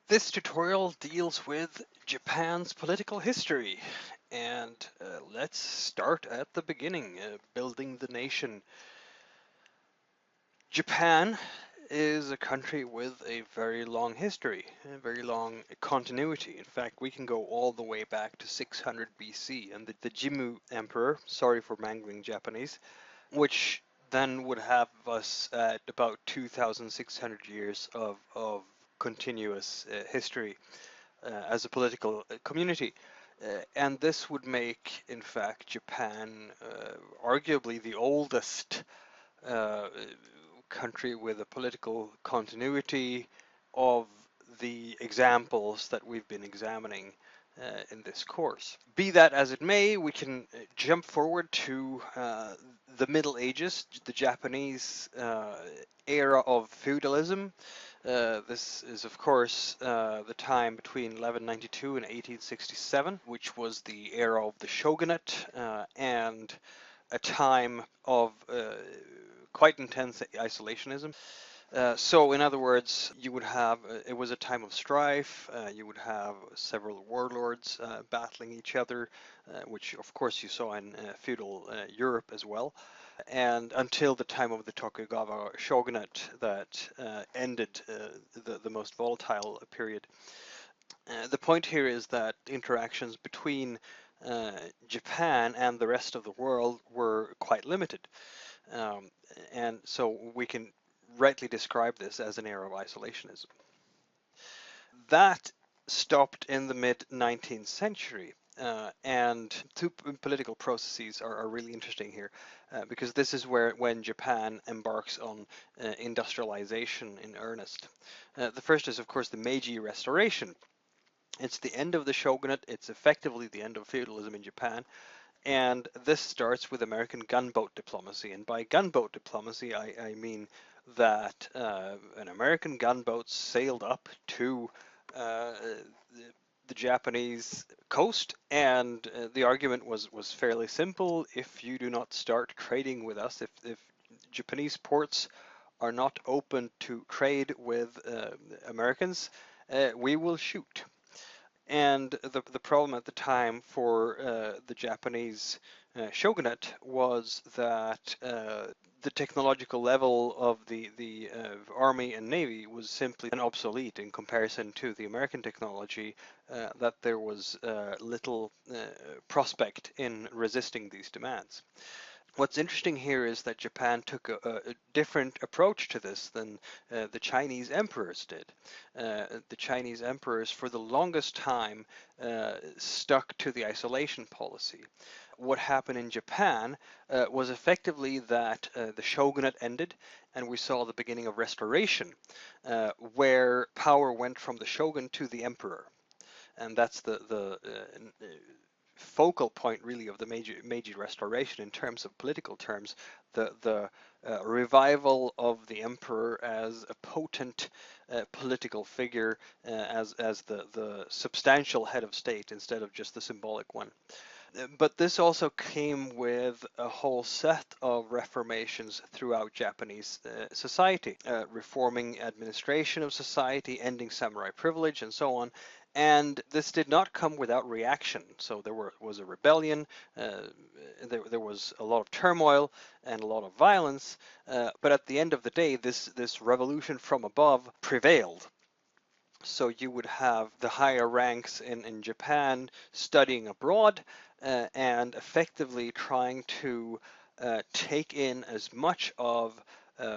This tutorial deals with Japan's political history, and let's start at the beginning, building the nation. Japan is a country with a very long history, a very long continuity. In fact, we can go all the way back to 600 BC and the Jimmu Emperor, sorry for mangling Japanese, which then would have us at about 2,600 years of continuous history as a political community. And this would make, in fact, Japan arguably the oldest uh, country with a political continuity of the examples that we've been examining in this course. Be that as it may, we can jump forward to the Middle Ages, the Japanese era of feudalism. This is, of course, the time between 1192 and 1867, which was the era of the Shogunate and a time of quite intense isolationism. So, in other words, you would have it was a time of strife. You would have several warlords battling each other, which, of course, you saw in feudal Europe as well. And until the time of the Tokugawa shogunate that ended the most volatile period. The point here is that interactions between Japan and the rest of the world were quite limited. Um, and so we can rightly describe this as an era of isolationism. That stopped in the mid 19th century. And two political processes are really interesting here because this is when Japan embarks on industrialization in earnest. The first is, of course, the Meiji Restoration. It's the end of the shogunate. It's effectively the end of feudalism in Japan. And this starts with American gunboat diplomacy. And by gunboat diplomacy, I mean that an American gunboat sailed up to the Japanese coast, and the argument was fairly simple. If you do not start trading with us, if Japanese ports are not open to trade with Americans, we will shoot. And the problem at the time for the Japanese shogunate was that the technological level of the army and navy was simply obsolete in comparison to the American technology, that there was little prospect in resisting these demands. What's interesting here is that Japan took a different approach to this than the Chinese emperors did. The Chinese emperors, for the longest time, stuck to the isolation policy. What happened in Japan was effectively that the shogunate ended, and we saw the beginning of restoration, where power went from the shogun to the emperor. And that's the focal point really of the Meiji Restoration in terms of political terms, the revival of the emperor as a potent political figure, as the substantial head of state instead of just the symbolic one. But this also came with a whole set of reformations throughout Japanese society, reforming administration of society, ending samurai privilege, and so on. And this did not come without reaction. So there was a rebellion, there was a lot of turmoil and a lot of violence. But at the end of the day, this revolution from above prevailed. So you would have the higher ranks in Japan studying abroad and effectively trying to take in as much of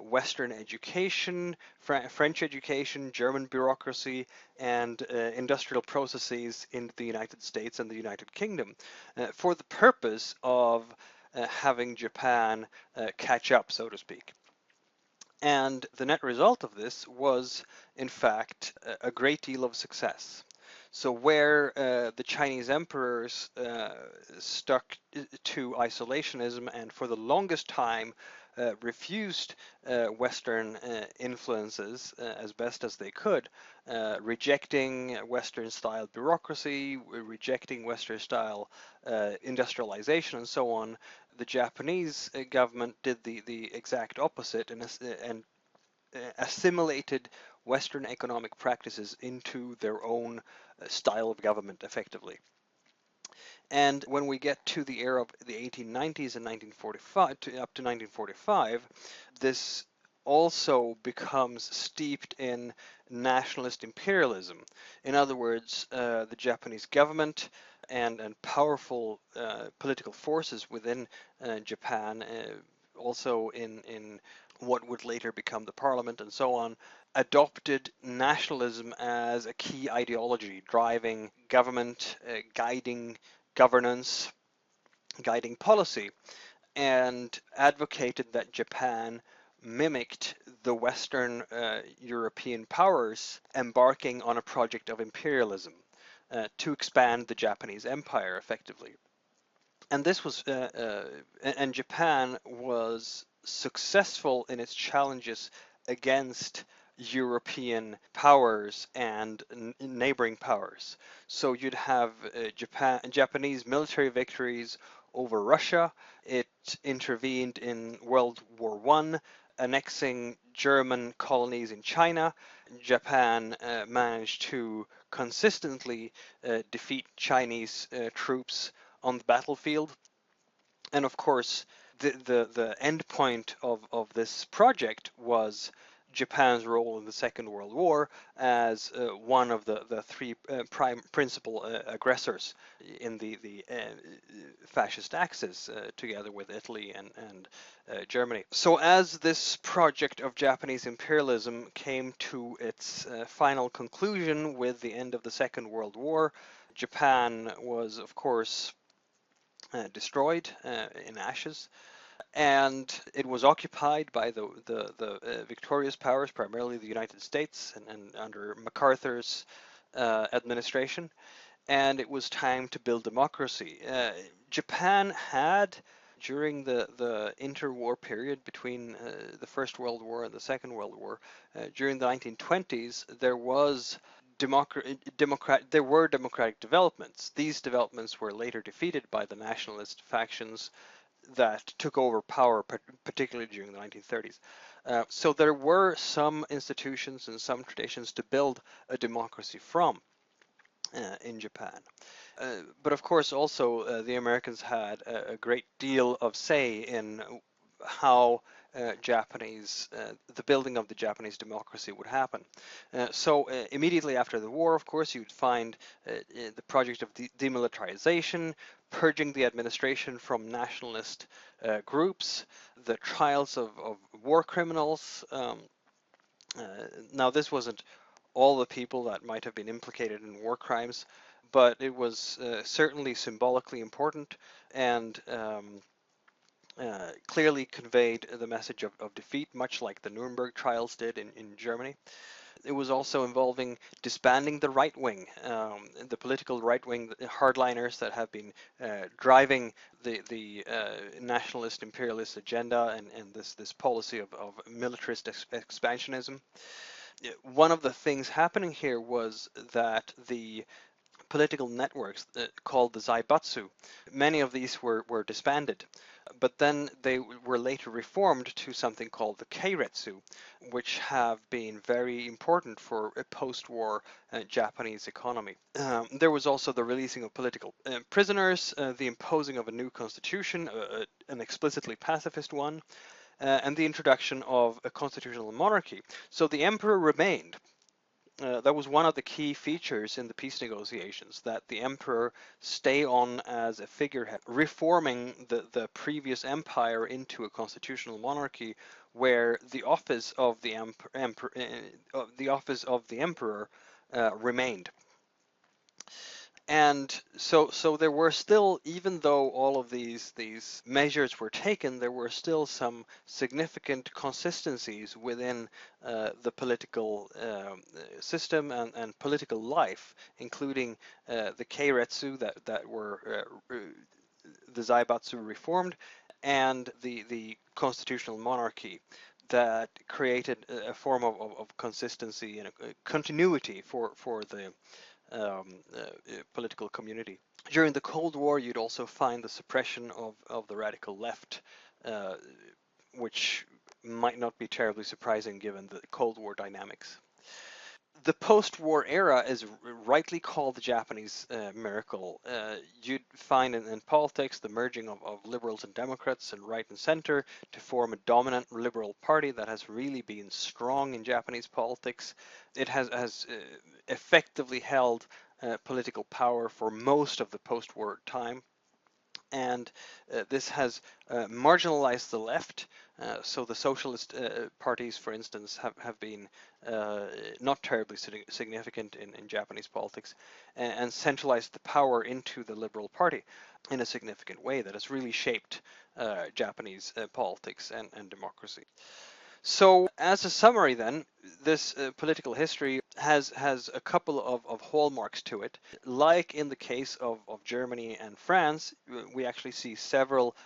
Western education, French education, German bureaucracy, and industrial processes in the United States and the United Kingdom for the purpose of having Japan catch up, so to speak. And the net result of this was, in fact, a great deal of success. So where the Chinese emperors stuck to isolationism and for the longest time refused Western influences as best as they could, rejecting Western-style bureaucracy, rejecting Western-style industrialization, and so on, the Japanese government did the exact opposite and assimilated Western economic practices into their own style of government effectively. And when we get to the era of the 1890s and 1945 up to 1945, this also becomes steeped in nationalist imperialism. In other words, the Japanese government and powerful political forces within Japan, also in what would later become the parliament and so on, adopted nationalism as a key ideology, driving government, guiding governance, guiding policy, and advocated that Japan mimicked the Western European powers, embarking on a project of imperialism to expand the Japanese empire effectively. And this was, and Japan was successful in its challenges against European powers and neighboring powers. So you'd have Japanese military victories over Russia. It intervened in World War I, annexing German colonies in China. Japan managed to consistently defeat Chinese troops on the battlefield. And of course, the end point of this project was Japan's role in the Second World War as one of the three prime principal aggressors in the fascist Axis, together with Italy and Germany. So as this project of Japanese imperialism came to its final conclusion with the end of the Second World War, Japan was, of course, destroyed in ashes, and it was occupied by the victorious powers, primarily the United States, and under MacArthur's administration. And it was time to build democracy. Japan had, during the interwar period between the First World War and the Second World War, during the 1920s, there were democratic developments. These developments were later defeated by the nationalist factions that took over power, particularly during the 1930s. So there were some institutions and some traditions to build a democracy from in Japan. But of course, also the Americans had a great deal of say in how the building of the Japanese democracy would happen. So immediately after the war, of course, you'd find the project of demilitarization, purging the administration from nationalist groups, the trials of war criminals. Now, this wasn't all the people that might have been implicated in war crimes, but it was certainly symbolically important and clearly conveyed the message of defeat, much like the Nuremberg trials did in Germany. It was also involving disbanding the right wing, the political right wing hardliners that have been driving the nationalist imperialist agenda and this policy of militarist expansionism. One of the things happening here was that the political networks called the Zaibatsu, many of these were disbanded, but then they were later reformed to something called the Keiretsu, which have been very important for a post-war Japanese economy. There was also the releasing of political prisoners, the imposing of a new constitution, an explicitly pacifist one, and the introduction of a constitutional monarchy. So the emperor remained. That was one of the key features in the peace negotiations, that the emperor stay on as a figurehead, reforming the previous empire into a constitutional monarchy, where the office of the emperor remained. And so there were still, even though all of these measures were taken, there were still some significant consistencies within the political system and political life, including the Keiretsu that were the Zaibatsu reformed, and the constitutional monarchy that created a form of consistency and a continuity for the political community. During the Cold War, you'd also find the suppression of the radical left, which might not be terribly surprising given the Cold War dynamics. The post-war era is rightly called the Japanese miracle. You'd find in politics the merging of liberals and Democrats and right and center to form a dominant liberal party that has really been strong in Japanese politics. It has effectively held political power for most of the post-war time, and this has marginalized the left. So the socialist parties, for instance, have been not terribly significant in Japanese politics, and centralized the power into the Liberal Party in a significant way that has really shaped Japanese politics and democracy. So, as a summary, then, this political history has a couple of hallmarks to it. Like in the case of Germany and France, we actually see several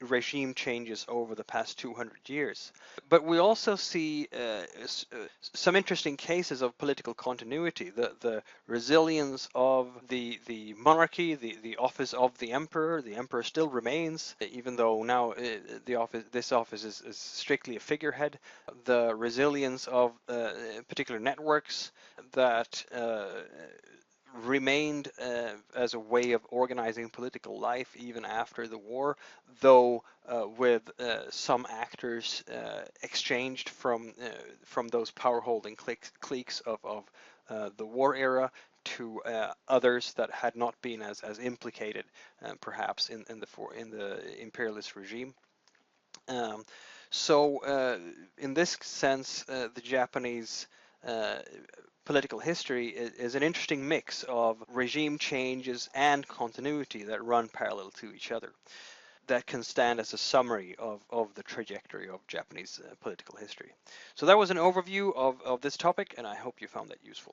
regime changes over the past 200 years. But we also see some interesting cases of political continuity. The resilience of the monarchy, the office of the emperor. The emperor still remains, even though now this office is strictly a figurehead. The resilience of particular networks that remained as a way of organizing political life even after the war, though with some actors exchanged from those power-holding cliques of the war era to others that had not been as implicated, perhaps in the imperialist regime. Um, so, in this sense, the Japanese political history is an interesting mix of regime changes and continuity that run parallel to each other, that can stand as a summary of the trajectory of Japanese political history. So that was an overview of this topic, and I hope you found that useful.